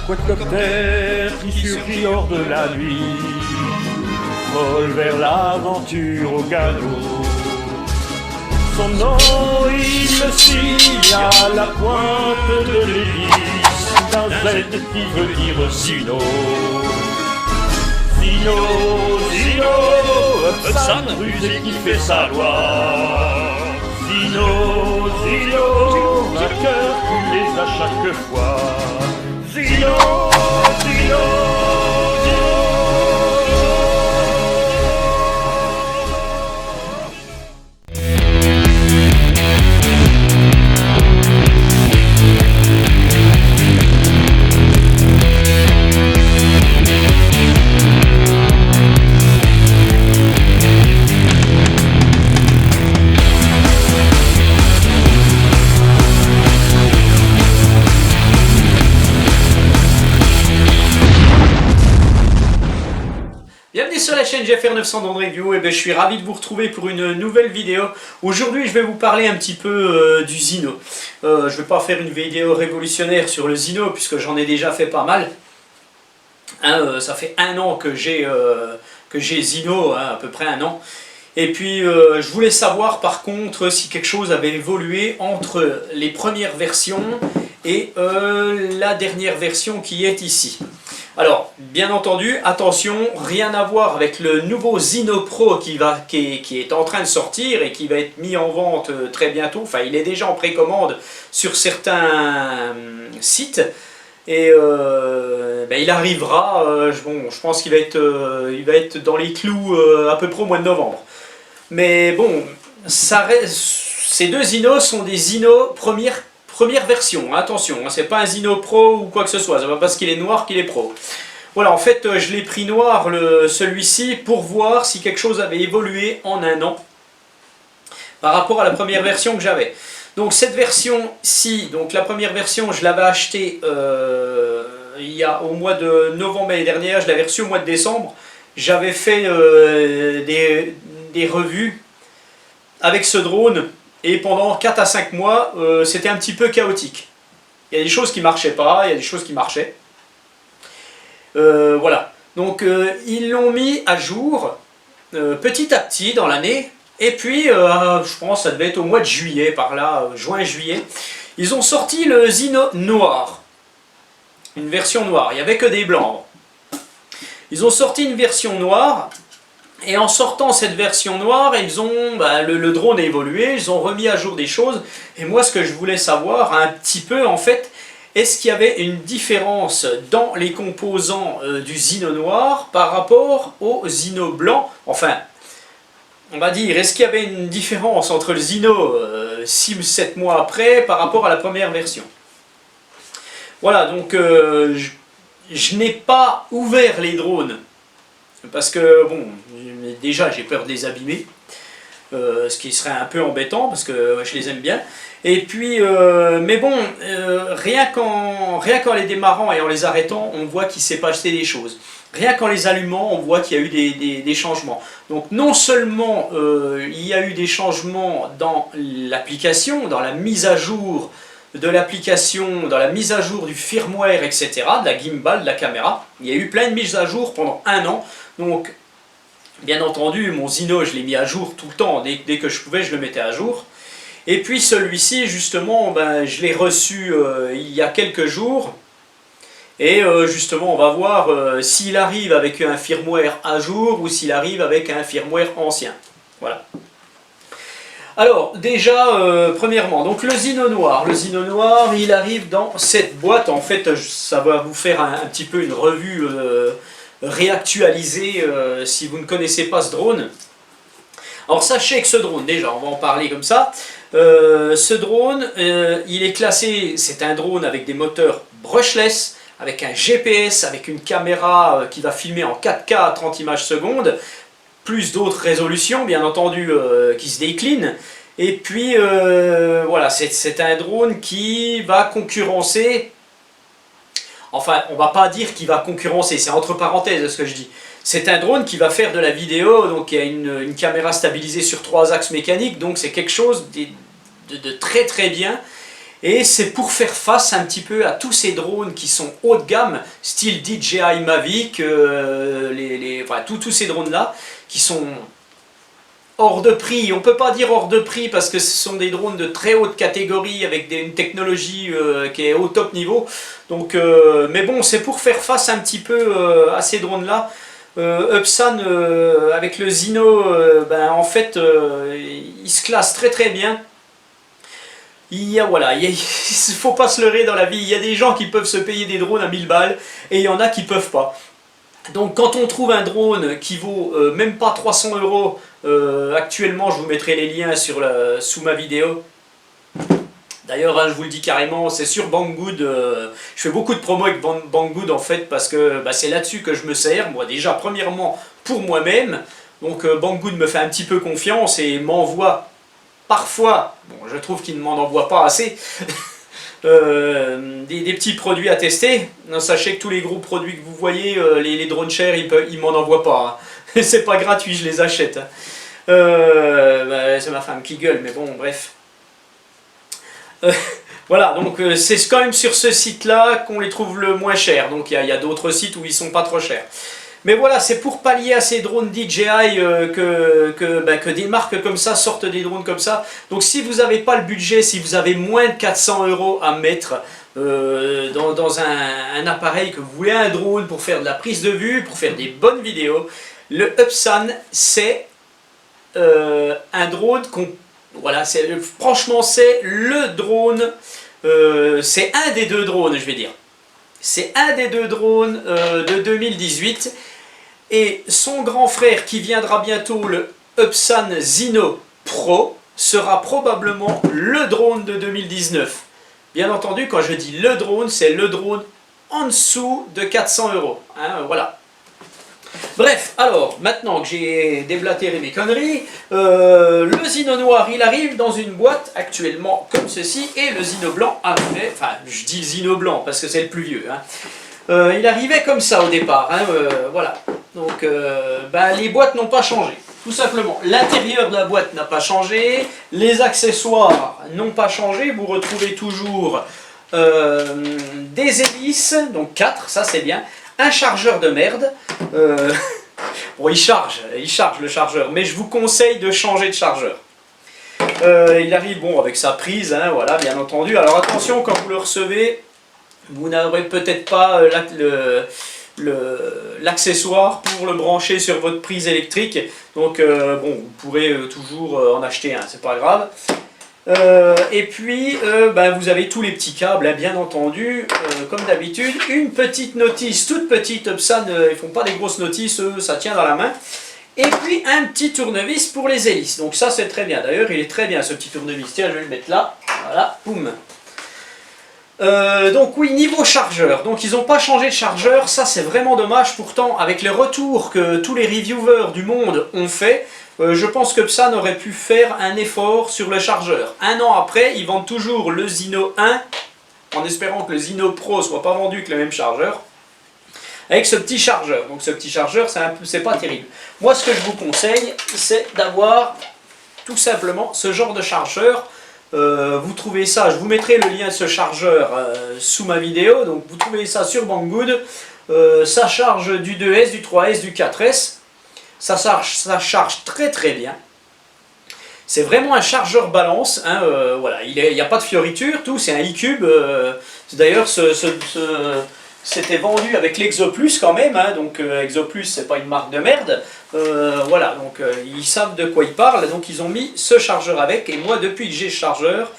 Quadcopter qui surgit hors de la nuit, vole vers l'aventure au galop. Son nom, il le signe à la pointe de l'hélice d'un Z qui veut dire Zino. Zino, Zino, Sam rusé qui fait sa loi. Zino, Zino, vainqueur culé à chaque fois. Zino, Zino, Bienvenue sur la chaîne GFR900 Drone Review, et je suis ravi de vous retrouver pour une nouvelle vidéo. Aujourd'hui je vais vous parler un petit peu du Zino. Je ne vais pas faire une vidéo révolutionnaire sur le Zino puisque j'en ai déjà fait pas mal. Ça fait un an que j'ai Zino, à peu près un an. Et puis je voulais savoir par contre si quelque chose avait évolué entre les premières versions et la dernière version qui est ici. Alors, bien entendu, attention, rien à voir avec le nouveau Zino Pro qui est en train de sortir et qui va être mis en vente très bientôt. Enfin, il est déjà en précommande sur certains sites. Et il arrivera, je pense qu'il va être dans les clous à peu près au mois de novembre. Mais bon, ces deux Zinos sont des Zino première version, attention, hein, c'est pas un Zino Pro ou quoi que ce soit, c'est pas parce qu'il est noir qu'il est pro. Voilà, en fait, je l'ai pris noir, celui-ci, pour voir si quelque chose avait évolué en un an par rapport à la première version que j'avais. Donc cette version-ci, donc la première version, je l'avais achetée au mois de novembre l'année dernière, je l'avais reçue au mois de décembre. J'avais fait des revues avec ce drone. Et pendant 4 à 5 mois, c'était un petit peu chaotique. Il y a des choses qui ne marchaient pas, il y a des choses qui marchaient. Voilà. Donc ils l'ont mis à jour petit à petit dans l'année. Et puis, je pense que ça devait être au mois de juillet, par là, juin-juillet. Ils ont sorti le Zino noir. Une version noire, il n'y avait que des blancs. Ils ont sorti une version noire. Et en sortant cette version noire, ils ont le drone a évolué, ils ont remis à jour des choses. Et moi, ce que je voulais savoir un petit peu, en fait, est-ce qu'il y avait une différence dans les composants du Zino noir par rapport au Zino blanc? Enfin, on va dire, est-ce qu'il y avait une différence entre le Zino 6 ou 7 mois après par rapport à la première version? Voilà, donc je n'ai pas ouvert les drones. Parce que, bon, déjà j'ai peur de les abîmer, ce qui serait un peu embêtant parce que je les aime bien. Et puis, mais bon, rien qu'en les démarrant et en les arrêtant, on voit qu'il s'est passé des choses. Rien qu'en les allumant, on voit qu'il y a eu des changements. Donc non seulement il y a eu des changements dans l'application, dans la mise à jour de l'application, dans la mise à jour du firmware, etc., de la gimbal, de la caméra. Il y a eu plein de mises à jour pendant un an. Donc, bien entendu, mon Zino, je l'ai mis à jour tout le temps. Dès que je pouvais, je le mettais à jour. Et puis celui-ci, justement, je l'ai reçu il y a quelques jours. Et justement, on va voir s'il arrive avec un firmware à jour ou s'il arrive avec un firmware ancien. Voilà. Alors, déjà, premièrement, donc le Zino noir. Le Zino noir, il arrive dans cette boîte. En fait, ça va vous faire un petit peu une revue réactualisée si vous ne connaissez pas ce drone. Alors, sachez que ce drone, déjà, on va en parler comme ça. Ce drone, il est classé, c'est un drone avec des moteurs brushless, avec un GPS, avec une caméra qui va filmer en 4K à 30 images secondes, plus d'autres résolutions, bien entendu, qui se déclinent. Et puis, voilà, c'est un drone qui va concurrencer, enfin, on va pas dire qu'il va concurrencer, c'est entre parenthèses ce que je dis. C'est un drone qui va faire de la vidéo, donc il y a une caméra stabilisée sur 3 axes mécaniques, donc c'est quelque chose de très très bien. Et c'est pour faire face un petit peu à tous ces drones qui sont haut de gamme, style DJI Mavic, enfin, tous ces drones-là, qui sont hors de prix. On ne peut pas dire hors de prix parce que ce sont des drones de très haute catégorie avec une technologie qui est au top niveau. Donc, mais bon, c'est pour faire face un petit peu à ces drones-là. Upsan avec le Zino, en fait, il se classe très très bien. Voilà, il ne faut pas se leurrer dans la vie. Il y a des gens qui peuvent se payer des drones à 1000 balles et il y en a qui ne peuvent pas. Donc quand on trouve un drone qui vaut même pas 300 euros, actuellement je vous mettrai les liens sous ma vidéo. D'ailleurs, hein, je vous le dis carrément, c'est sur Banggood. Je fais beaucoup de promos avec Banggood en fait parce que c'est là-dessus que je me sers. Moi déjà, premièrement pour moi-même. Donc Banggood me fait un petit peu confiance et m'envoie parfois, bon je trouve qu'il ne m'en envoie pas assez, des petits produits à tester. Non, sachez que tous les gros produits que vous voyez, les drones chers, ils m'en envoient pas. Hein. C'est pas gratuit, je les achète. Hein. C'est ma femme qui gueule, mais bon, bref. Voilà, donc c'est quand même sur ce site-là qu'on les trouve le moins cher. Donc il y a d'autres sites où ils sont pas trop chers. Mais voilà, c'est pour pallier à ces drones DJI que des marques comme ça sortent des drones comme ça. Donc si vous n'avez pas le budget, si vous avez moins de 400 euros à mettre dans un appareil, que vous voulez un drone pour faire de la prise de vue, pour faire des bonnes vidéos, le Upsan, c'est un drone qu'on... Voilà, franchement c'est le drone, c'est un des deux drones, je vais dire. C'est un des deux drones de 2018. Et son grand frère qui viendra bientôt, le Upsan Zino Pro, sera probablement le drone de 2019. Bien entendu, quand je dis le drone, c'est le drone en dessous de 400 euros. Hein, voilà. Bref, alors, maintenant que j'ai déblatéré mes conneries, le Zino noir, il arrive dans une boîte actuellement comme ceci, et le Zino blanc arrivait, enfin, je dis le Zino blanc parce que c'est le plus vieux, hein. Il arrivait comme ça au départ, hein, voilà. Donc, les boîtes n'ont pas changé, tout simplement. L'intérieur de la boîte n'a pas changé, les accessoires n'ont pas changé, vous retrouvez toujours des hélices, donc 4, ça c'est bien. Un chargeur de merde. Bon, il charge le chargeur, mais je vous conseille de changer de chargeur. Il arrive bon avec sa prise, hein, voilà, bien entendu. Alors attention, quand vous le recevez, vous n'aurez peut-être pas l'accessoire pour le brancher sur votre prise électrique. Donc bon, vous pourrez toujours en acheter un, c'est pas grave. Et puis vous avez tous les petits câbles, hein, bien entendu, comme d'habitude. Une petite notice, toute petite, Upsan, ils font pas des grosses notices, ça tient dans la main. Et puis un petit tournevis pour les hélices, donc ça c'est très bien. D'ailleurs il est très bien ce petit tournevis, tiens je vais le mettre là, voilà, boum. Donc oui, niveau chargeur, donc ils n'ont pas changé de chargeur, ça c'est vraiment dommage. Pourtant avec les retours que tous les reviewers du monde ont fait, je pense que Upsan aurait pu faire un effort sur le chargeur. Un an après, ils vendent toujours le Zino 1, en espérant que le Zino Pro soit pas vendu avec le même chargeur, avec ce petit chargeur. Donc ce petit chargeur, c'est pas terrible. Moi ce que je vous conseille, c'est d'avoir tout simplement ce genre de chargeur. Vous trouvez ça, je vous mettrai le lien de ce chargeur sous ma vidéo, donc vous trouvez ça sur Banggood. Ça charge du 2S, du 3S, du 4S. Ça charge très très bien. C'est vraiment un chargeur balance, hein, voilà, il n'y a pas de fioriture, tout, c'est un e-cube. D'ailleurs, c'était vendu avec l'Exoplus quand même, hein, donc Exoplus c'est pas une marque de merde. Voilà, donc ils savent de quoi ils parlent, donc ils ont mis ce chargeur avec. Et moi, depuis que j'ai ce chargeur,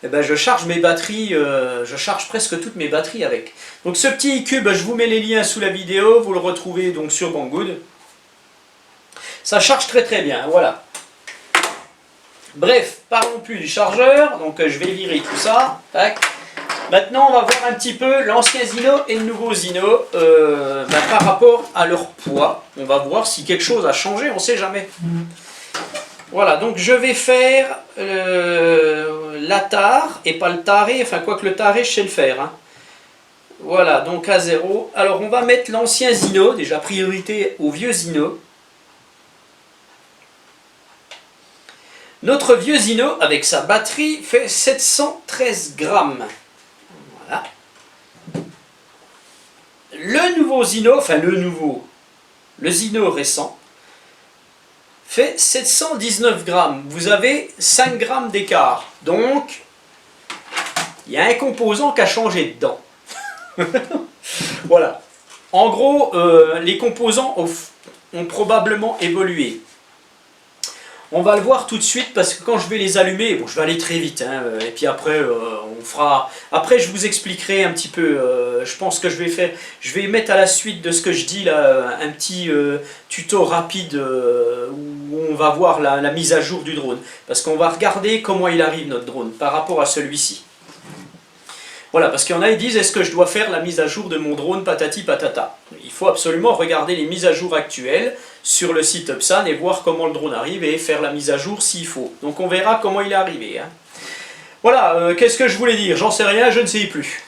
je charge mes batteries, je charge presque toutes mes batteries avec. Donc ce petit e-cube, je vous mets les liens sous la vidéo, vous le retrouvez donc sur Banggood. Ça charge très très bien, voilà. Bref, parlons plus du chargeur, donc je vais virer tout ça. Tac. Maintenant, on va voir un petit peu l'ancien Zino et le nouveau Zino par rapport à leur poids. On va voir si quelque chose a changé, on ne sait jamais. Voilà, donc je vais faire la tare et pas le taré, enfin quoique le taré, je sais le faire. Hein. Voilà, donc à 0. Alors on va mettre l'ancien Zino, déjà priorité au vieux Zino. Notre vieux Zino, avec sa batterie, fait 713 grammes. Voilà. Le nouveau Zino, enfin le Zino récent, fait 719 grammes. Vous avez 5 grammes d'écart. Donc, il y a un composant qui a changé dedans. Voilà. En gros, les composants ont probablement évolué. On va le voir tout de suite parce que quand je vais les allumer, bon, je vais aller très vite, hein, et puis après, on fera. Après, je vous expliquerai un petit peu. Je pense que je vais mettre à la suite de ce que je dis là un petit tuto rapide où on va voir la mise à jour du drone, parce qu'on va regarder comment il arrive notre drone par rapport à celui-ci. Voilà, parce qu'il y en a, ils disent, est-ce que je dois faire la mise à jour de mon drone patati patata? Il faut absolument regarder les mises à jour actuelles sur le site Upsan et voir comment le drone arrive et faire la mise à jour s'il faut. Donc on verra comment il est arrivé. Hein. Voilà, qu'est-ce que je voulais dire? J'en sais rien, je ne sais plus.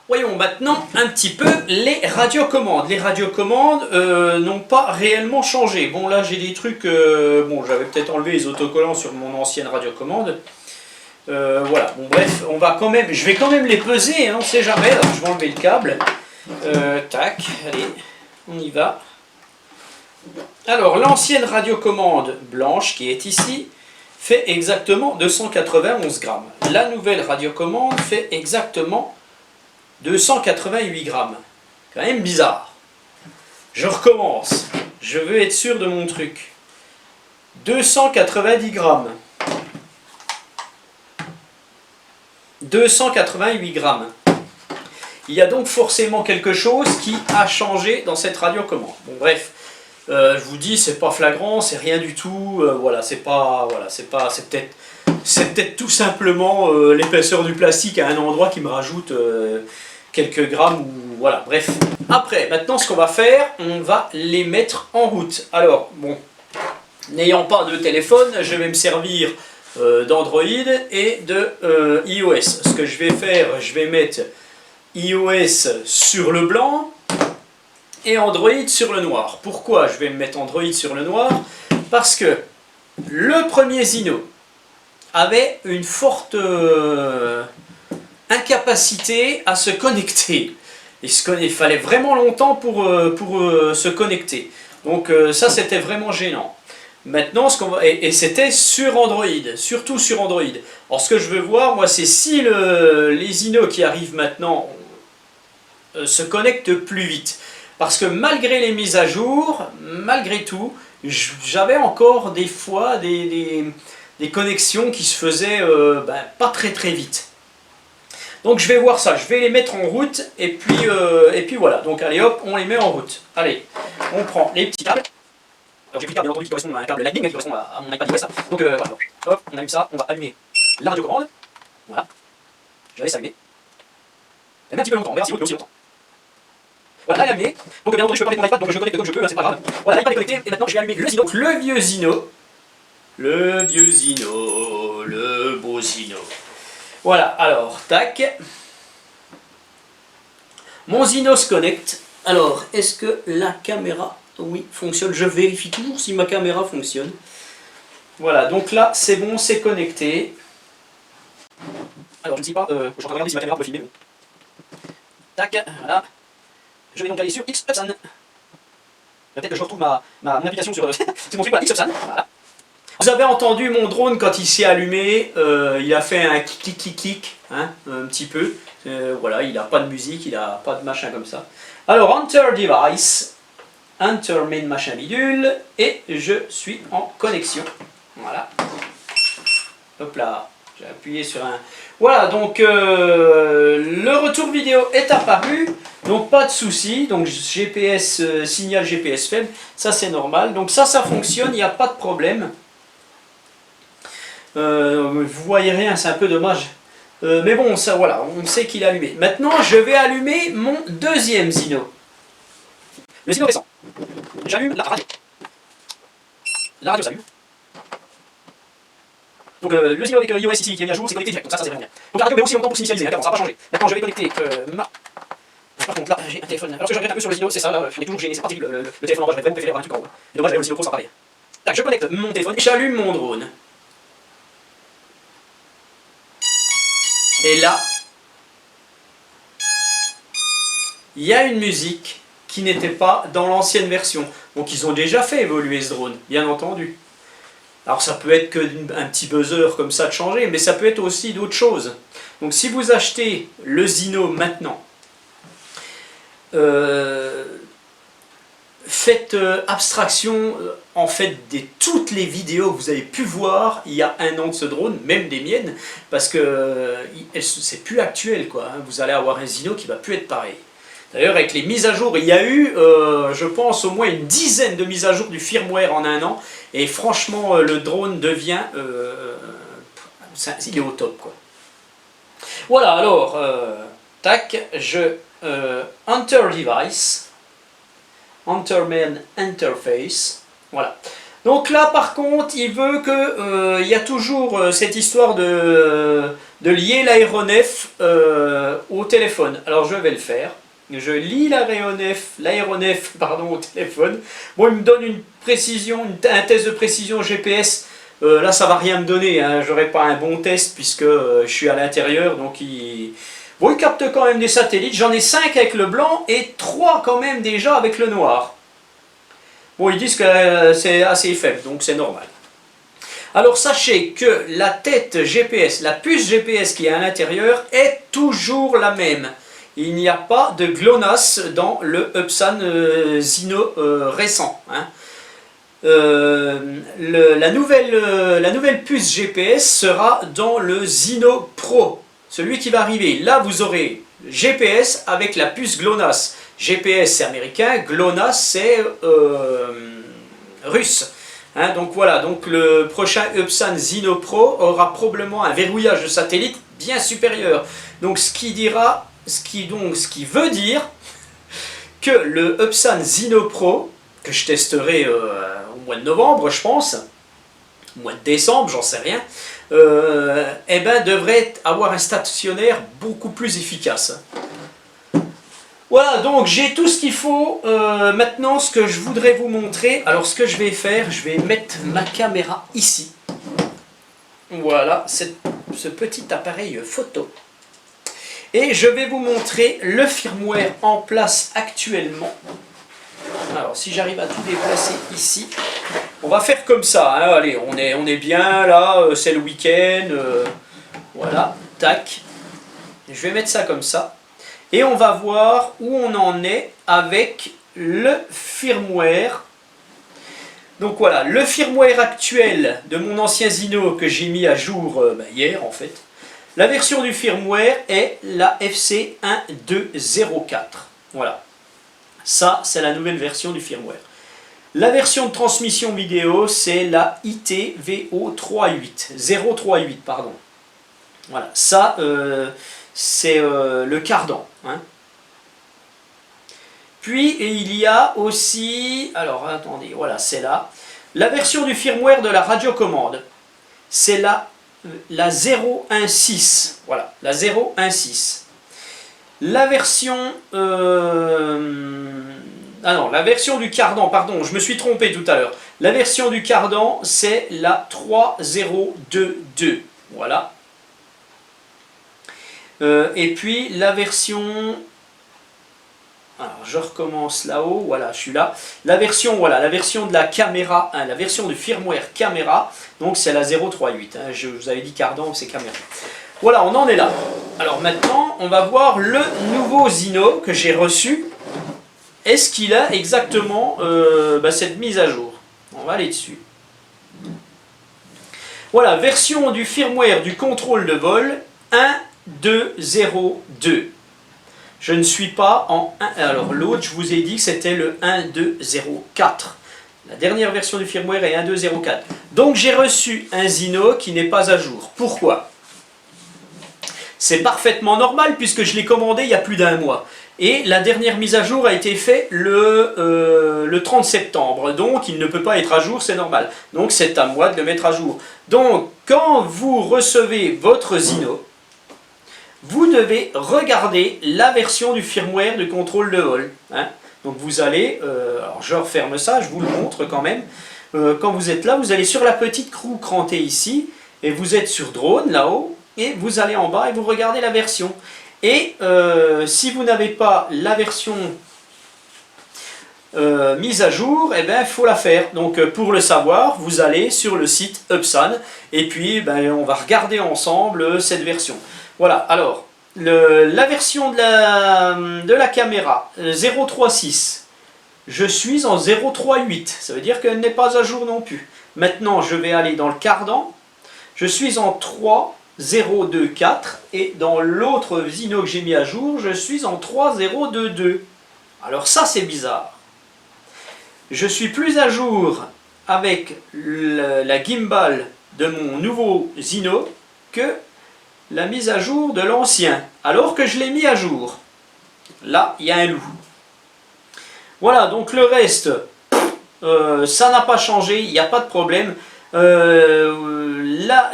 Voyons maintenant un petit peu les radiocommandes. Les radiocommandes n'ont pas réellement changé. Bon, là j'ai des trucs... bon, j'avais peut-être enlevé les autocollants sur mon ancienne radiocommande. Voilà, bon bref, on va quand même, je vais quand même les peser, hein, on sait jamais. Alors, je vais enlever le câble. Tac, allez, on y va. Alors, l'ancienne radiocommande blanche qui est ici fait exactement 291 grammes. La nouvelle radiocommande fait exactement 288 grammes. Quand même bizarre. Je recommence. Je veux être sûr de mon truc. 290 grammes. 288 grammes. Il y a donc forcément quelque chose qui a changé dans cette radiocommande. Bon bref, je vous dis, c'est pas flagrant, c'est rien du tout. Voilà, c'est peut-être tout simplement l'épaisseur du plastique à un endroit qui me rajoute quelques grammes ou voilà. Bref. Après, maintenant, ce qu'on va faire, on va les mettre en route. Alors bon, n'ayant pas de téléphone, je vais me servir d'Android et de iOS. Ce que je vais faire, je vais mettre iOS sur le blanc et Android sur le noir. Pourquoi je vais me mettre Android sur le noir? Parce que le premier Zino avait une forte incapacité à se connecter. Il fallait vraiment longtemps pour se connecter. Donc ça, c'était vraiment gênant. Maintenant, et c'était sur Android, surtout sur Android. Alors ce que je veux voir, moi, c'est si les Zino qui arrivent maintenant se connectent plus vite. Parce que malgré les mises à jour, malgré tout, j'avais encore des fois des connexions qui se faisaient pas très très vite. Donc je vais voir ça, je vais les mettre en route, et puis voilà. Donc allez hop, on les met en route. Allez, on prend les petits câbles. Alors j'ai pris le câble bien entendu qui correspond à un câble Lightning, qui correspond à mon iPad iOS. Donc voilà, hop, on allume ça, on va allumer la radiocommande. Voilà, je la laisse allumer. Elle met un petit peu longtemps, on verra si l'autre aussi longtemps. Voilà, là elle est allumée. Donc bien entendu je peux pas mettre mon iPad, donc je connecte comme je peux, hein, c'est pas grave. Voilà, l'iPad est connecté, et maintenant je vais allumer le Zino. Le vieux Zino. Le vieux Zino, le beau Zino. Voilà, alors, tac. Mon Zino se connecte. Alors, est-ce que la caméra... Oui, fonctionne. Je vérifie toujours si ma caméra fonctionne. Voilà, donc là, c'est bon, c'est connecté. Alors, je ne sais pas, je suis en train de regarder si ma caméra peut filmer. Bon. Tac, voilà. Je vais donc aller sur Xupsan. Peut-être que je retrouve mon application sur mon truc, voilà, Xupsan. Voilà. Vous avez entendu mon drone quand il s'est allumé, il a fait un clic, hein, un petit peu. Voilà, il n'a pas de musique, il n'a pas de machin comme ça. Alors, Enter Device. Enter main machin bidule, et je suis en connexion. Voilà. Hop là, j'ai appuyé sur un... Voilà, donc le retour vidéo est apparu, donc pas de souci. Donc GPS, signal GPS faible, ça c'est normal. Donc ça fonctionne, il n'y a pas de problème. Vous voyez rien, c'est un peu dommage. Mais bon, ça voilà, on sait qu'il est allumé. Maintenant, je vais allumer mon deuxième Zino. Le Zino récent. J'allume la radio. La radio s'allume. Donc le Zino avec iOS ici qui est mis à jour, c'est connecté direct. Donc ça c'est vraiment bien. Donc la radio met aussi longtemps pour s'initialiser, d'accord, ça n'a pas changé. Maintenant je vais connecter ma... Par contre là j'ai un téléphone. Alors ce que je regrette un peu sur le Zino, c'est ça, là, il est toujours gêné, c'est pas terrible. Le téléphone en bas, j'aurais vraiment préféré avoir un truc en haut. Et dommage, j'avais le Zino Pro, ça pareil. Tac, je connecte mon téléphone et j'allume mon drone. Et là, il y a une musique qui n'était pas dans l'ancienne version. Donc ils ont déjà fait évoluer ce drone, bien entendu. Alors ça peut être qu'un petit buzzer comme ça de changer, mais ça peut être aussi d'autres choses. Donc si vous achetez le Zino maintenant, faites abstraction en fait de toutes les vidéos que vous avez pu voir il y a un an de ce drone, même des miennes, parce que c'est plus actuel quoi. Vous allez avoir un Zino qui va plus être pareil. D'ailleurs avec les mises à jour, il y a eu je pense au moins une dizaine de mises à jour du firmware en un an, et franchement le drone devient il est au top quoi. Voilà, alors tac, Enter Device, Enterman Interface, voilà. Donc là par contre il veut que il y a toujours cette histoire de lier l'aéronef au téléphone. Alors je vais le faire. Je lis l'aéronef pardon, au téléphone. Bon, il me donne une précision, un test de précision GPS. Là, ça va rien me donner. Hein. J'aurai pas un bon test puisque je suis à l'intérieur. Donc, il capte quand même des satellites. J'en ai 5 avec le blanc et 3 quand même déjà avec le noir. Bon, ils disent que c'est assez faible, donc c'est normal. Alors, sachez que la tête GPS, la puce GPS qui est à l'intérieur est toujours la même. Il n'y a pas de GLONASS dans le Upsan Zino récent. Hein. La nouvelle puce GPS sera dans le Zino Pro, celui qui va arriver. Là, vous aurez GPS avec la puce GLONASS. GPS c'est américain, GLONASS c'est russe. Hein, donc voilà, donc le prochain Upsan Zino Pro aura probablement un verrouillage de satellite bien supérieur. Donc ce qui veut dire que le Upsan Zino Pro, que je testerai au mois de novembre, je pense, au mois de décembre, j'en sais rien, eh ben, devrait avoir un stationnaire beaucoup plus efficace. Voilà, donc j'ai tout ce qu'il faut. Maintenant, ce que je voudrais vous montrer, alors ce que je vais faire, je vais mettre ma caméra ici. Voilà, ce petit appareil photo. Et je vais vous montrer le firmware en place actuellement. Alors, si j'arrive à tout déplacer ici, on va faire comme ça. Hein. Allez, on est bien là, c'est le week-end. Voilà, tac. Je vais mettre ça comme ça. Et on va voir où on en est avec le firmware. Donc voilà, le firmware actuel de mon ancien Zino que j'ai mis à jour hier en fait. La version du firmware est la FC1204. Voilà. Ça, c'est la nouvelle version du firmware. La version de transmission vidéo, c'est la ITVO38. Pardon. Voilà. Ça, c'est le cardan. Hein. Puis, il y a aussi... Alors, attendez, voilà, c'est là. La version du firmware de la radiocommande. C'est la 016, voilà, la 016. La version... Ah non, la version du cardan, pardon, je me suis trompé tout à l'heure. La version du cardan, c'est la 3022, voilà. Et puis la version... Alors je recommence là-haut, voilà, je suis là. La version, voilà, la version de la caméra, hein, la version du firmware caméra, donc c'est la 038. Hein, je vous avais dit cardan, c'est caméra. Voilà, on en est là. Alors maintenant, on va voir le nouveau Zino que j'ai reçu. Est-ce qu'il a exactement cette mise à jour? On va aller dessus. Voilà, version du firmware du contrôle de vol 1.2.0.2. Je ne suis pas en 1. Alors l'autre, je vous ai dit que c'était le 1.2.0.4. La dernière version du firmware est 1.2.0.4. Donc j'ai reçu un Zino qui n'est pas à jour. Pourquoi? C'est parfaitement normal puisque je l'ai commandé il y a plus d'un mois. Et la dernière mise à jour a été faite le 30 septembre. Donc il ne peut pas être à jour, c'est normal. Donc c'est à moi de le mettre à jour. Donc quand vous recevez votre Zino, vous devez regarder la version du firmware du contrôle de vol. Hein. Donc vous allez, alors je referme ça, je vous le montre quand même. Quand vous êtes là, vous allez sur la petite roue crantée ici, et vous êtes sur drone là-haut, et vous allez en bas et vous regardez la version. Et si vous n'avez pas la version mise à jour, eh ben, il faut la faire. Donc pour le savoir, vous allez sur le site Upsan et puis ben, on va regarder ensemble cette version. Voilà, alors la version de la caméra 0.3.6, je suis en 0.3.8, ça veut dire qu'elle n'est pas à jour non plus. Maintenant je vais aller dans le cardan, je suis en 3.0.2.4 et dans l'autre Zino que j'ai mis à jour, je suis en 3.0.2.2. Alors ça c'est bizarre. Je suis plus à jour avec la gimbal de mon nouveau Zino que la mise à jour de l'ancien, alors que je l'ai mis à jour. Là, il y a un loup. Voilà, donc le reste, ça n'a pas changé, il n'y a pas de problème. La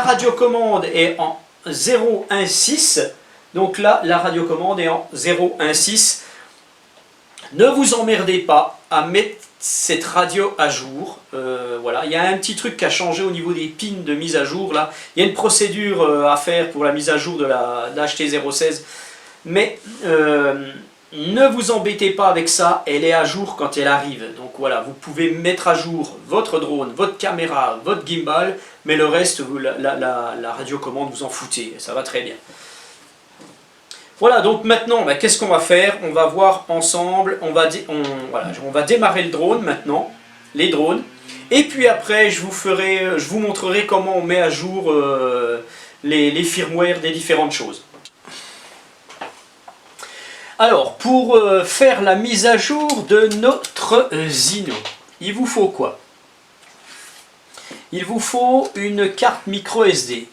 radiocommande est en 0.1.6, donc là, la radiocommande est en 0.1.6. Ne vous emmerdez pas à mettre cette radio à jour. Voilà, il y a un petit truc qui a changé au niveau des pins de mise à jour. Là, il y a une procédure à faire pour la mise à jour de la HT016. Mais ne vous embêtez pas avec ça, elle est à jour quand elle arrive. Donc voilà, vous pouvez mettre à jour votre drone, votre caméra, votre gimbal, mais le reste, la radiocommande, vous en foutez. Ça va très bien. Voilà, donc maintenant, bah, qu'est-ce qu'on va faire? On va voir ensemble, on va démarrer le drone maintenant, les drones, et puis après je vous montrerai comment on met à jour les firmware des différentes choses. Alors, pour faire la mise à jour de notre Zino, il vous faut quoi? Il vous faut une carte micro SD.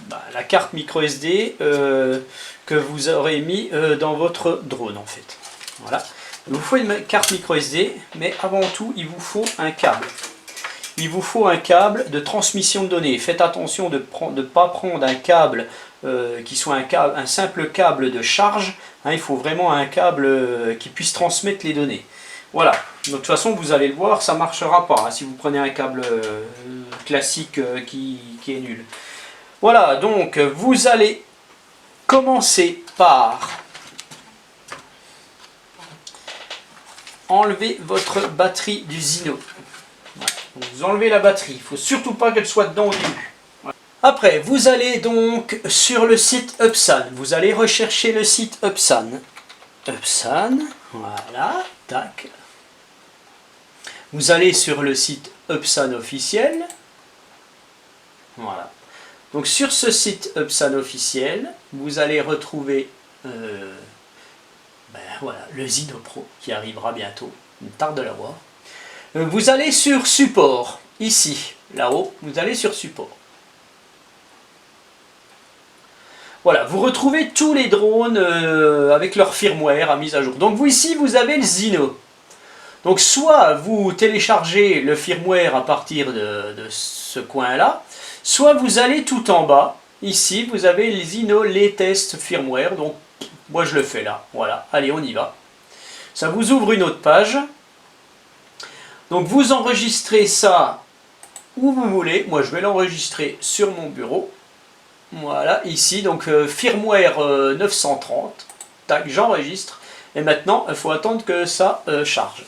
Bah, la carte micro SD que vous aurez mis dans votre drone en fait. Voilà. Il vous faut une carte micro SD, mais avant tout il vous faut un câble. Il vous faut un câble de transmission de données. Faites attention de ne pas prendre un câble qui soit un simple câble de charge. Hein, il faut vraiment un câble qui puisse transmettre les données. Voilà. De toute façon, vous allez le voir, ça ne marchera pas hein, si vous prenez un câble classique qui est nul. Voilà, donc vous allez commencer par enlever votre batterie du Zino. Voilà. Donc vous enlevez la batterie, il ne faut surtout pas qu'elle soit dedans au début. Voilà. Après, vous allez donc sur le site Upsan. Vous allez rechercher le site Upsan. Upsan, voilà, tac. Vous allez sur le site Upsan officiel. Voilà. Donc sur ce site Upsan officiel, vous allez retrouver voilà, le Zino Pro qui arrivera bientôt, une tarde de l'avoir. Vous allez sur support, ici, là-haut, vous allez sur support. Voilà, vous retrouvez tous les drones avec leur firmware à mise à jour. Donc vous ici, vous avez le Zino. Donc soit vous téléchargez le firmware à partir de ce coin-là, soit vous allez tout en bas, ici vous avez le Zino Latest Firmware, donc moi je le fais là, voilà, allez on y va. Ça vous ouvre une autre page, donc vous enregistrez ça où vous voulez, moi je vais l'enregistrer sur mon bureau, voilà, ici, donc firmware 930, tac, j'enregistre, et maintenant il faut attendre que ça charge.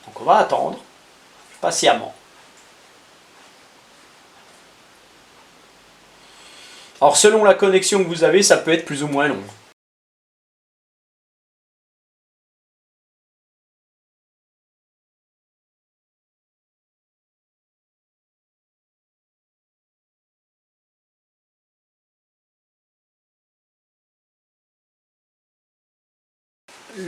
Donc on va attendre patiemment. Alors selon la connexion que vous avez, ça peut être plus ou moins long.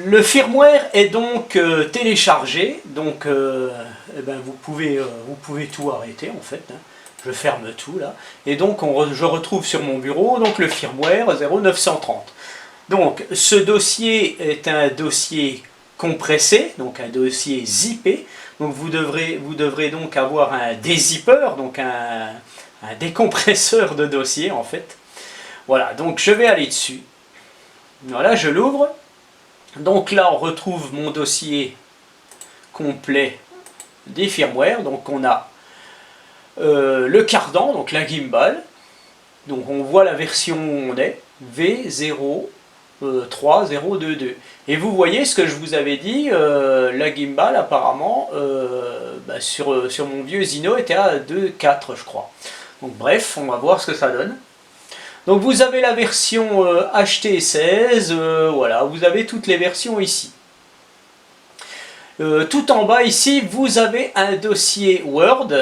Le firmware est donc téléchargé, donc eh ben, vous pouvez tout arrêter en fait. Hein. Je ferme tout là, et donc je retrouve sur mon bureau donc le firmware 0930. Donc ce dossier est un dossier compressé, donc un dossier zippé. Donc vous devrez donc avoir un dézipper, donc un décompresseur de dossier en fait. Voilà, donc je vais aller dessus. Voilà, je l'ouvre. Donc là on retrouve mon dossier complet des firmware. Donc on a le cardan, donc la gimbal, Donc on voit la version où on est, V03022. Et vous voyez ce que je vous avais dit, la gimbal apparemment sur mon vieux Zino était à 2.4 je crois. Donc bref, on va voir ce que ça donne. Donc vous avez la version HT16, voilà, vous avez toutes les versions ici. Tout en bas ici, vous avez un dossier Word.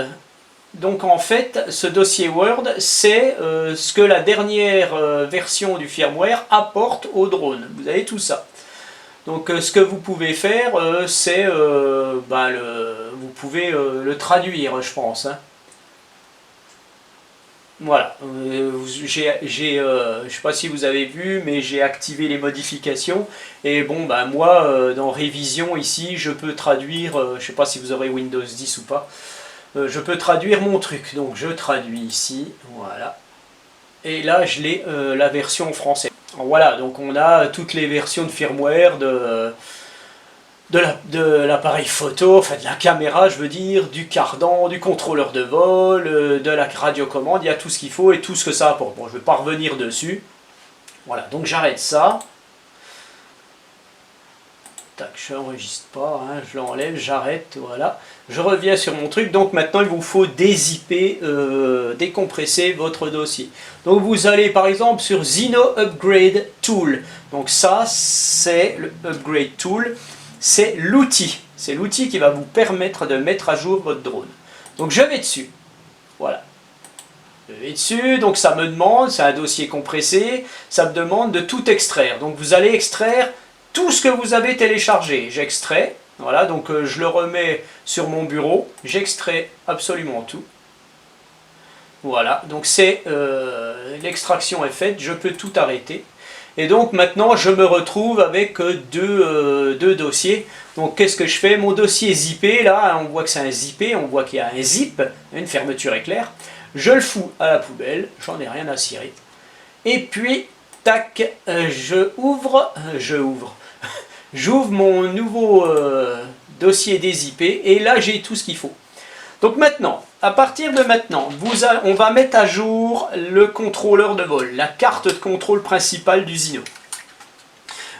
Donc en fait, ce dossier Word, c'est ce que la dernière version du firmware apporte au drone. Vous avez tout ça. Donc ce que vous pouvez faire, c'est vous pouvez le traduire, je pense. Hein. Voilà, je ne sais pas si vous avez vu, mais j'ai activé les modifications. Et bon, moi, dans Révision, ici, je peux traduire, je ne sais pas si vous aurez Windows 10 ou pas, je peux traduire mon truc. Donc je traduis ici, voilà. Et là, je l'ai la version française. Voilà, donc on a toutes les versions de firmware de l'appareil photo, enfin de la caméra je veux dire, du cardan, du contrôleur de vol, de la radiocommande, il y a tout ce qu'il faut et tout ce que ça apporte. Bon, je ne vais pas revenir dessus. Voilà, donc j'arrête ça. Tac, je n'enregistre pas, hein, je l'enlève, j'arrête, voilà. Je reviens sur mon truc, donc maintenant il vous faut dézipper, décompresser votre dossier. Donc vous allez par exemple sur Zino Upgrade Tool. Donc ça, c'est le Upgrade Tool. C'est l'outil qui va vous permettre de mettre à jour votre drone. Donc je vais dessus, voilà. Je vais dessus, donc ça me demande, c'est un dossier compressé, ça me demande de tout extraire. Donc vous allez extraire tout ce que vous avez téléchargé. J'extrais, voilà, donc je le remets sur mon bureau, j'extrais absolument tout. Voilà, donc c'est l'extraction est faite, je peux tout arrêter. Et donc maintenant je me retrouve avec deux dossiers. Donc qu'est-ce que je fais? Mon dossier zippé, là, on voit que c'est un zippé, on voit qu'il y a un zip, une fermeture éclair. Je le fous à la poubelle, j'en ai rien à cirer. Et puis, tac, j'ouvre mon nouveau dossier dézippé et là j'ai tout ce qu'il faut. Donc maintenant, à partir de maintenant, on va mettre à jour le contrôleur de vol, la carte de contrôle principale du Zino.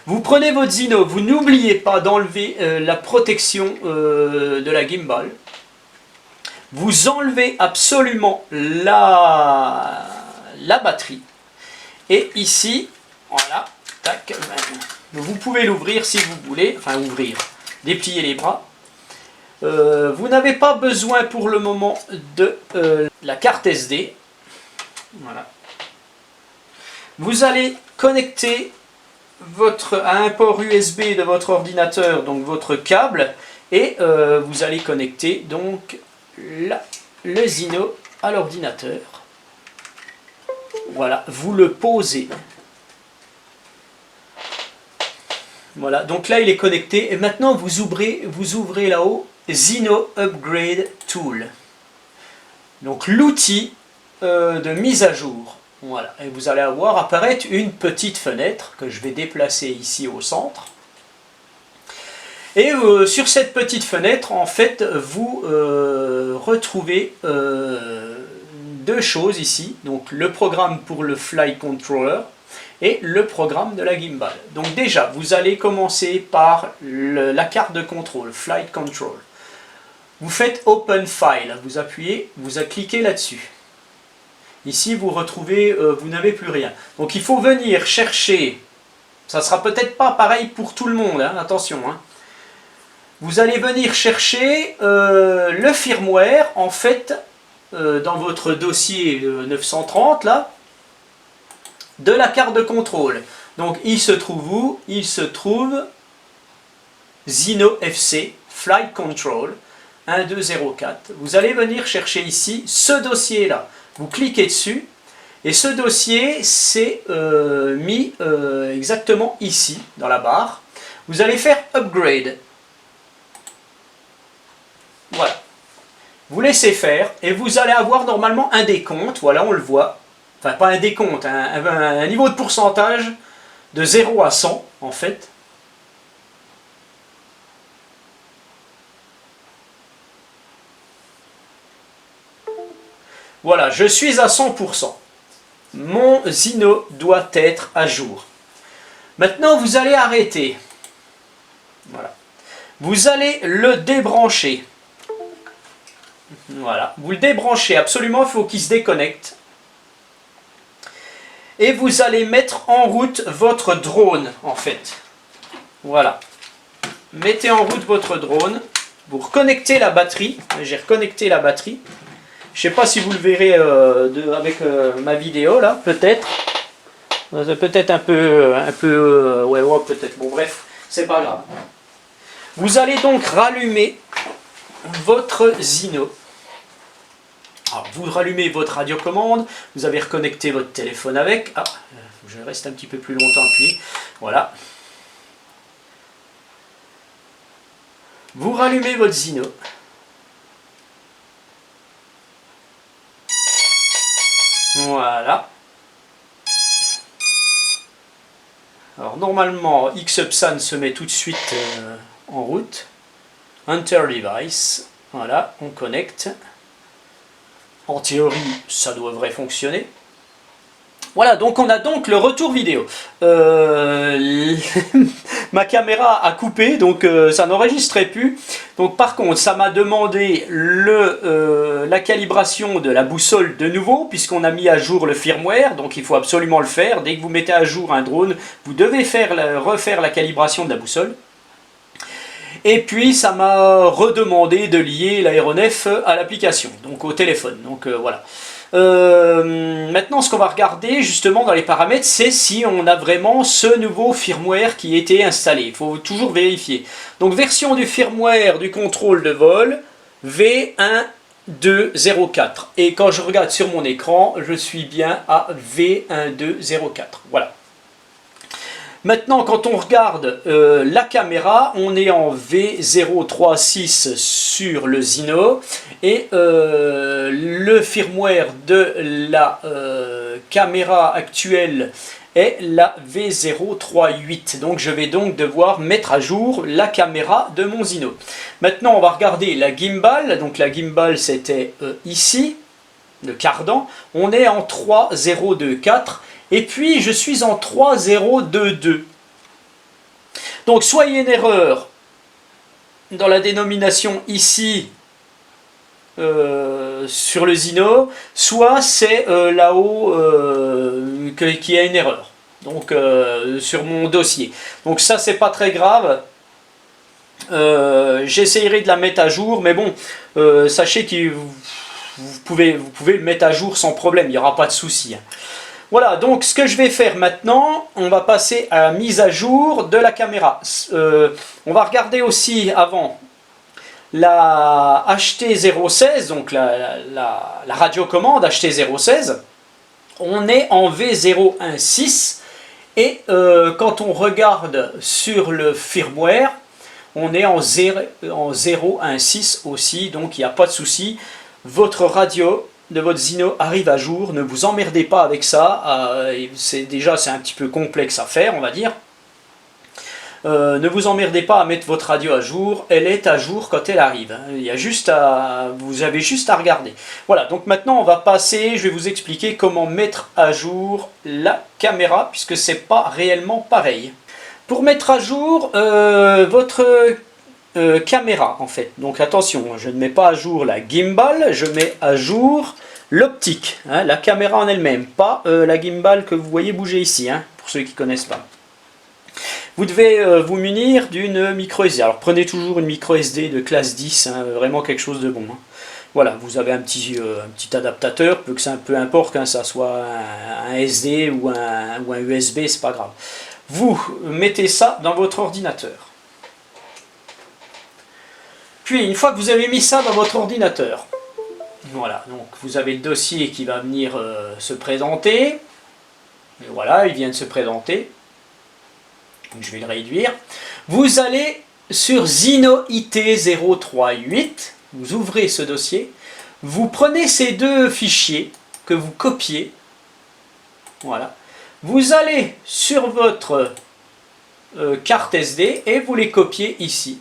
Vous prenez votre Zino, vous n'oubliez pas d'enlever la protection de la gimbal. Vous enlevez absolument la batterie. Et ici, voilà, tac, vous pouvez l'ouvrir si vous voulez, enfin ouvrir, déplier les bras. Vous n'avez pas besoin pour le moment de la carte SD. Voilà. Vous allez connecter à un port USB de votre ordinateur, donc votre câble, et vous allez connecter donc le Zino à l'ordinateur. Voilà, vous le posez. Voilà, donc là il est connecté et maintenant vous ouvrez là-haut Zino Upgrade Tool. Donc l'outil de mise à jour. Voilà, et vous allez avoir apparaître une petite fenêtre que je vais déplacer ici au centre. Et sur cette petite fenêtre, en fait, vous retrouvez deux choses ici. Donc le programme pour le Flight Controller et le programme de la gimbal. Donc déjà, vous allez commencer par la carte de contrôle, Flight Control. Vous faites Open File, vous appuyez, vous cliquez là-dessus. Ici, vous retrouvez, vous n'avez plus rien. Donc il faut venir chercher, ça ne sera peut-être pas pareil pour tout le monde, hein, attention. Hein. Vous allez venir chercher le firmware, en fait, dans votre dossier 930, là, de la carte de contrôle. Donc il se trouve où? Il se trouve Zino FC Flight Control 1204. Vous allez venir chercher ici ce dossier là. Vous cliquez dessus et ce dossier c'est mis exactement ici dans la barre. Vous allez faire Upgrade. Voilà. Vous laissez faire et vous allez avoir normalement un décompte. Voilà, on le voit. Enfin, pas un décompte, un niveau de pourcentage de 0 à 100, en fait. Voilà, je suis à 100%. mon Zino doit être à jour. Maintenant, vous allez arrêter. Voilà. Vous allez le débrancher. Voilà. Vous le débranchez absolument, il faut qu'il se déconnecte. Et vous allez mettre en route votre drone, en fait. Voilà. Mettez en route votre drone. Vous reconnectez la batterie. J'ai reconnecté la batterie. Je ne sais pas si vous le verrez avec ma vidéo, là, peut-être. Peut-être un peu... ouais, peut-être. Bon, bref, c'est pas grave. Vous allez donc rallumer votre Zino. Alors, vous rallumez votre radiocommande, vous avez reconnecté votre téléphone avec. Ah, je reste un petit peu plus longtemps appuyé. Voilà. Vous rallumez votre Zino. Voilà. Alors normalement, Xupsan se met tout de suite en route. Enter device. Voilà, on connecte. En théorie, ça devrait fonctionner. Voilà, donc on a donc le retour vidéo. Ma caméra a coupé, donc ça n'enregistrait plus. Donc par contre, ça m'a demandé la calibration de la boussole de nouveau, puisqu'on a mis à jour le firmware, donc il faut absolument le faire. Dès que vous mettez à jour un drone, vous devez refaire la calibration de la boussole. Et puis ça m'a redemandé de lier l'aéronef à l'application, donc au téléphone. Donc voilà. Maintenant, ce qu'on va regarder justement dans les paramètres, c'est si on a vraiment ce nouveau firmware qui a été installé. Il faut toujours vérifier. Donc version du firmware du contrôle de vol V1204. Et quand je regarde sur mon écran, je suis bien à V1204. Voilà. Maintenant, quand on regarde la caméra, on est en V036 sur le Zino et le firmware de la caméra actuelle est la V038. Donc je vais donc devoir mettre à jour la caméra de mon Zino. Maintenant, on va regarder la gimbal. Donc la gimbal, c'était ici, le cardan. On est en 3024. Et puis je suis en 3022. Donc soit il y a une erreur dans la dénomination ici sur le Zino, soit c'est là-haut qu'il y a une erreur. Donc sur mon dossier. Donc ça c'est pas très grave. J'essayerai de la mettre à jour, mais bon, sachez que vous pouvez le mettre à jour sans problème, il n'y aura pas de souci. Voilà, donc ce que je vais faire maintenant, on va passer à la mise à jour de la caméra. On va regarder aussi avant la HT016, donc la radiocommande HT016. On est en V016 et quand on regarde sur le firmware, on est en 016 aussi, donc il n'y a pas de souci. Votre radio de votre Zino arrive à jour, ne vous emmerdez pas avec ça, c'est un petit peu complexe à faire, on va dire. Ne vous emmerdez pas à mettre votre radio à jour, elle est à jour quand elle arrive. Il y a vous avez juste à regarder. Voilà, donc maintenant on va passer, je vais vous expliquer comment mettre à jour la caméra, puisque c'est pas réellement pareil. Pour mettre à jour votre caméra en fait, donc attention, je ne mets pas à jour la gimbal, je mets à jour l'optique, hein, la caméra en elle-même, pas la gimbal que vous voyez bouger ici, hein, pour ceux qui ne connaissent pas. Vous devez vous munir d'une micro SD, alors prenez toujours une micro SD de classe 10, hein, vraiment quelque chose de bon. Hein. Voilà, vous avez un petit adaptateur, peu importe que ça soit un SD ou un USB, c'est pas grave. Vous mettez ça dans votre ordinateur. Puis, une fois que vous avez mis ça dans votre ordinateur, voilà, donc vous avez le dossier qui va venir se présenter. Et voilà, il vient de se présenter. Donc, je vais le réduire. Vous allez sur Zino IT038, vous ouvrez ce dossier, vous prenez ces deux fichiers que vous copiez. Voilà. Vous allez sur votre carte SD et vous les copiez ici.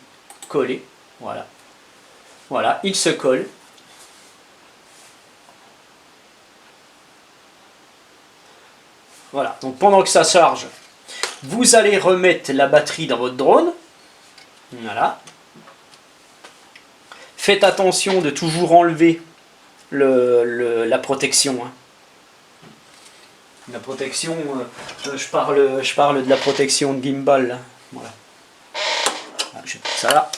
Coller. Voilà. Voilà, il se colle. Voilà, donc pendant que ça charge, vous allez remettre la batterie dans votre drone. Voilà. Faites attention de toujours enlever la protection. Hein. La protection, je parle de la protection de gimbal. Là. Voilà. Je vais mettre ça là.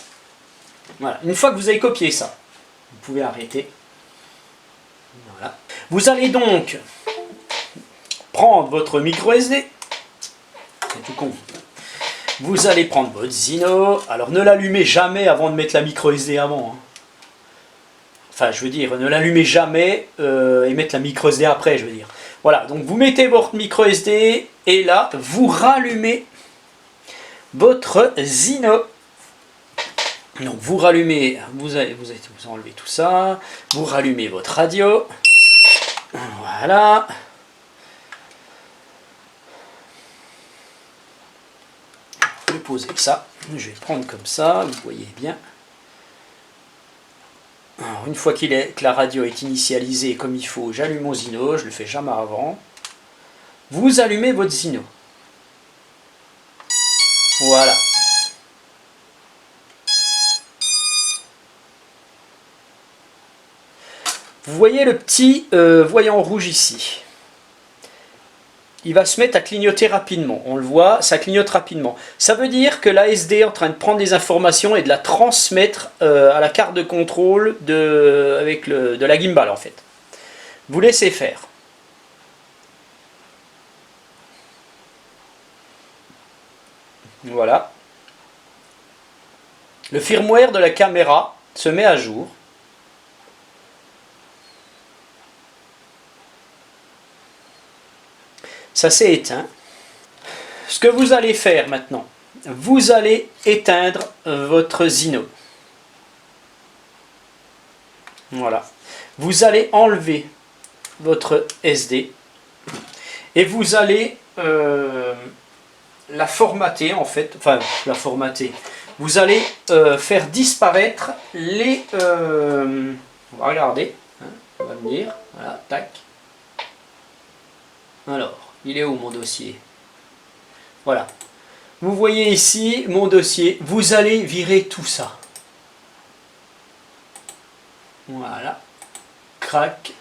Voilà. Une fois que vous avez copié ça, vous pouvez arrêter. Voilà. Vous allez donc prendre votre micro SD. C'est tout con. Vous allez prendre votre Zino. Alors ne l'allumez jamais avant de mettre la micro SD avant. Hein. Enfin, je veux dire, ne l'allumez jamais et mettre la micro SD après, je veux dire. Voilà, donc vous mettez votre micro SD et là, vous rallumez votre Zino. Donc vous rallumez, vous enlevez tout ça, vous rallumez votre radio. Voilà. Je vais poser ça, je vais prendre comme ça, vous voyez bien. Alors, une fois que la radio est initialisée comme il faut, j'allume mon Zino, je ne le fais jamais avant. Vous allumez votre Zino. Voilà. Vous voyez le petit voyant rouge ici. Il va se mettre à clignoter rapidement. On le voit, ça clignote rapidement. Ça veut dire que la SD est en train de prendre des informations et de la transmettre à la carte de contrôle de la gimbal en fait. Vous laissez faire. Voilà. Le firmware de la caméra se met à jour. Ça s'est éteint. Ce que vous allez faire maintenant, vous allez éteindre votre Zino. Voilà. Vous allez enlever votre SD et vous allez la formater en fait. Enfin, la formater. Vous allez faire disparaître les... on va regarder. Hein, on va venir. Voilà, tac. Alors. Il est où mon dossier? Voilà. Vous voyez ici mon dossier. Vous allez virer tout ça. Voilà. Crac.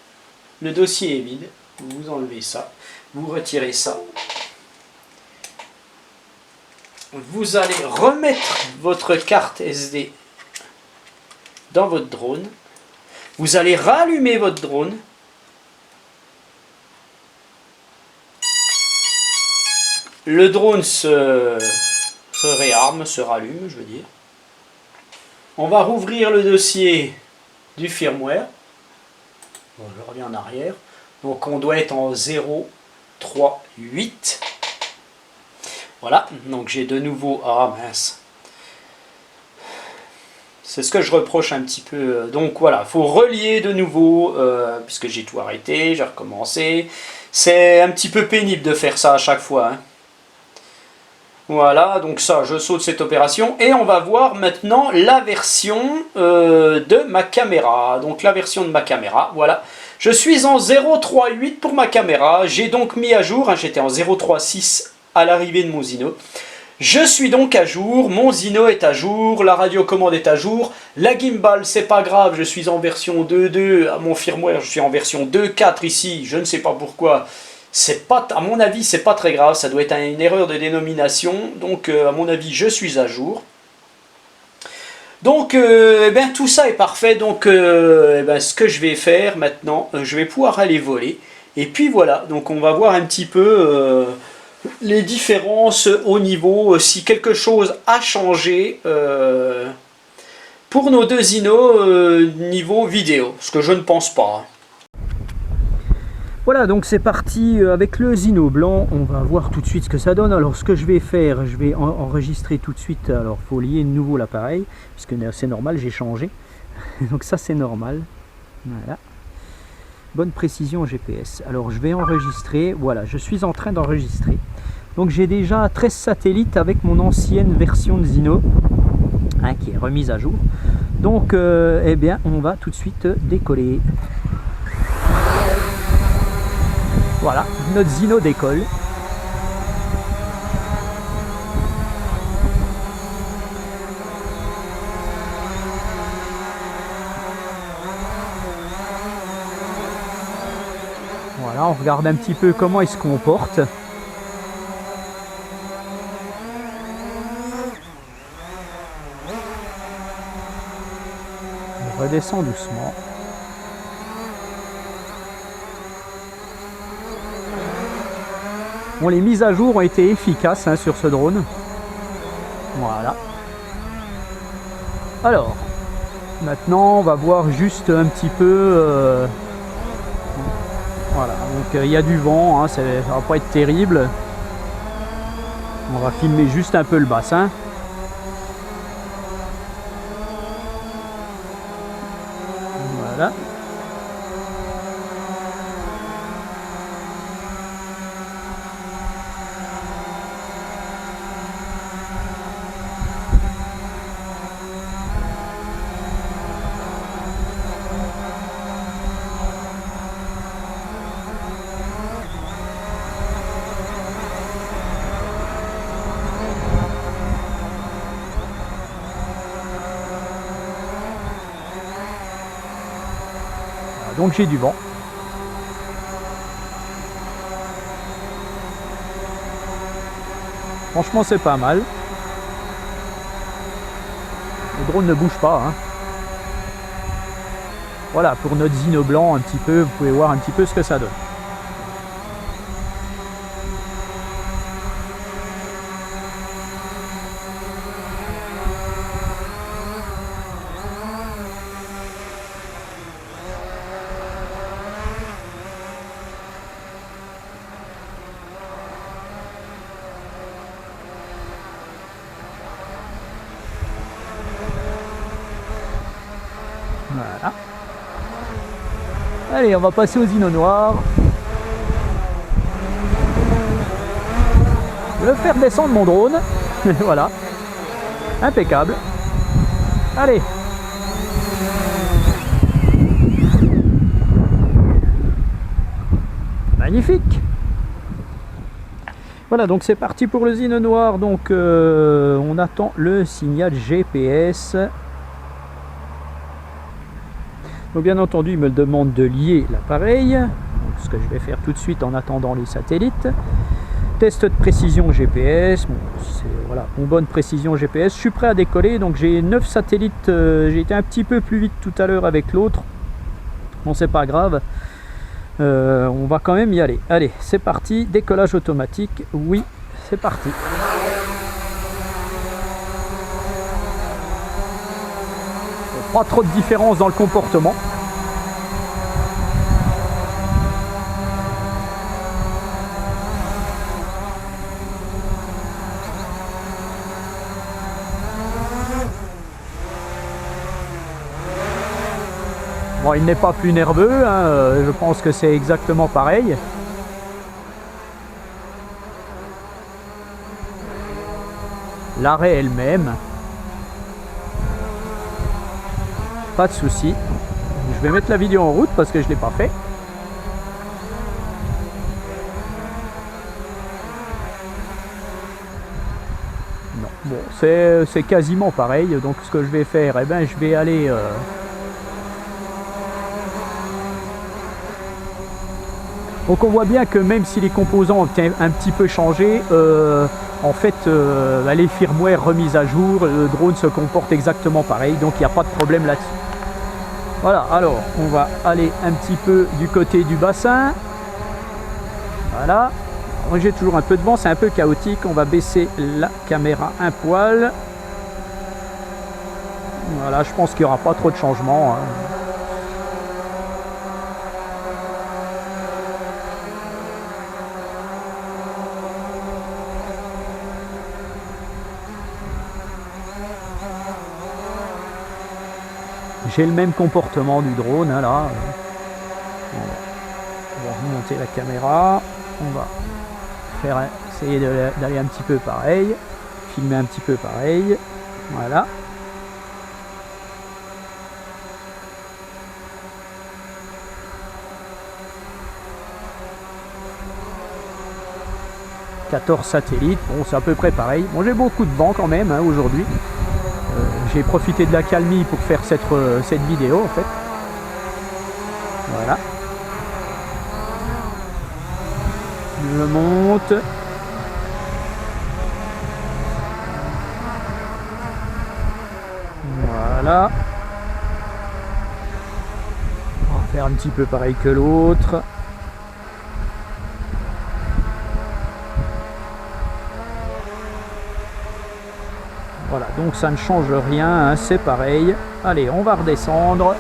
Le dossier est vide. Vous enlevez ça. Vous retirez ça. Vous allez remettre votre carte SD dans votre drone. Vous allez rallumer votre drone. Le drone se réarme, se rallume, je veux dire. On va rouvrir le dossier du firmware. Bon, je reviens en arrière. Donc on doit être en 0.3.8. Voilà, donc j'ai de nouveau... Ah mince. C'est ce que je reproche un petit peu. Donc voilà, il faut relier de nouveau, puisque j'ai tout arrêté, j'ai recommencé. C'est un petit peu pénible de faire ça à chaque fois. Hein. Voilà, donc ça, je saute cette opération. Et on va voir maintenant la version de ma caméra. Donc la version de ma caméra, voilà. Je suis en 0.3.8 pour ma caméra. J'ai donc mis à jour, hein, j'étais en 0.3.6 à l'arrivée de mon Zino. Je suis donc à jour, mon Zino est à jour, la radiocommande est à jour, la gimbal c'est pas grave, je suis en version 2.2, à mon firmware je suis en version 2.4 ici, je ne sais pas pourquoi, c'est pas, à mon avis c'est pas très grave, ça doit être une erreur de dénomination, donc à mon avis je suis à jour. Donc eh bien, tout ça est parfait, donc eh bien, ce que je vais faire maintenant, je vais pouvoir aller voler, et puis voilà, donc on va voir un petit peu... les différences au niveau, si quelque chose a changé pour nos deux Zino niveau vidéo, ce que je ne pense pas. Voilà, donc c'est parti avec le Zino blanc, on va voir tout de suite ce que ça donne. Alors ce que je vais faire, je vais enregistrer tout de suite, alors il faut lier de nouveau l'appareil, parce que c'est normal, j'ai changé, donc ça c'est normal, voilà. Bonne précision GPS. Alors je vais enregistrer, voilà, je suis en train d'enregistrer. Donc j'ai déjà 13 satellites avec mon ancienne version de Zino, hein, qui est remise à jour. Donc eh bien on va tout de suite décoller. Voilà, notre Zino décolle. on regarde un petit peu comment il se comporte. On redescend doucement. Bon, les mises à jour ont été efficaces sur ce drone. Voilà. Alors, maintenant on va voir juste un petit peu... voilà, donc il y a du vent, hein, ça va pas être terrible. On va filmer juste un peu le bassin. Voilà. Donc j'ai du vent. Franchement c'est pas mal. Le drone ne bouge pas. Hein. Voilà, pour notre Zino blanc un petit peu, vous pouvez voir un petit peu ce que ça donne. Voilà. Allez, on va passer aux Zino noirs. Je vais faire descendre mon drone. Voilà. Impeccable. Allez. Magnifique. Voilà, donc c'est parti pour le Zino noir. Donc on attend le signal GPS. Donc bien entendu, il me demande de lier l'appareil, ce que je vais faire tout de suite en attendant les satellites. Test de précision GPS, bon, c'est voilà, une bonne précision GPS. Je suis prêt à décoller, donc j'ai 9 satellites, j'ai été un petit peu plus vite tout à l'heure avec l'autre. Bon, c'est pas grave, on va quand même y aller. Allez, c'est parti, décollage automatique, oui, c'est parti. Pas trop de différence dans le comportement. Bon, il n'est pas plus nerveux, hein, je pense que c'est exactement pareil. L'arrêt elle-même. Pas de souci. Je vais mettre la vidéo en route parce que je ne l'ai pas fait. Non, bon, c'est quasiment pareil. Donc ce que je vais faire, eh ben, je vais aller... Donc on voit bien que même si les composants ont un petit peu changé, en fait les firmware remises à jour, le drone se comporte exactement pareil, donc il n'y a pas de problème là-dessus. Voilà, alors on va aller un petit peu du côté du bassin. Voilà, j'ai toujours un peu de vent, c'est un peu chaotique, on va baisser la caméra un poil. Voilà, je pense qu'il n'y aura pas trop de changements. Hein. J'ai le même comportement du drone, hein, là. On va remonter la caméra. On va essayer d'aller un petit peu pareil. Filmer un petit peu pareil. Voilà. « 14 satellites, bon c'est à peu près pareil. Bon, j'ai beaucoup de vent quand même hein, aujourd'hui. J'ai profité de la calmie pour faire cette vidéo en fait. Voilà. Je monte. Voilà. On va faire un petit peu pareil que l'autre. Voilà, donc ça ne change rien, hein, c'est pareil. Allez, on va redescendre.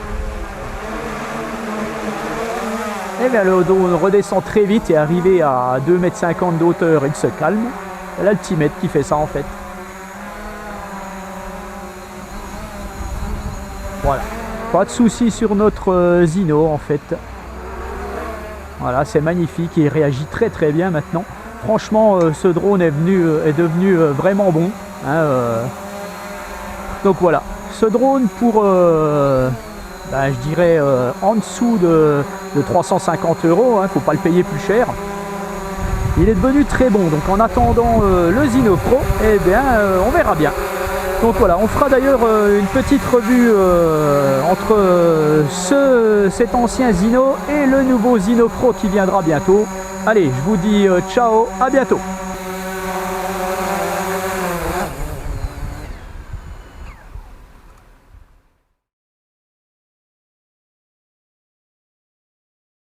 Et bien le dos redescend très vite et arrivé à 2,50 m d'auteur, il se calme. C'est l'altimètre qui fait ça en fait. Voilà, pas de souci sur notre Zino en fait. Voilà, c'est magnifique, il réagit très très bien maintenant. Franchement, ce drone est devenu vraiment bon. Hein, donc voilà, ce drone pour, je dirais, en dessous de 350 €, hein, faut pas le payer plus cher. Il est devenu très bon, donc en attendant le Zino Pro, eh bien, on verra bien. Donc voilà, on fera d'ailleurs une petite revue entre cet ancien Zino et le nouveau Zino Pro qui viendra bientôt. Allez, je vous dis ciao, à bientôt.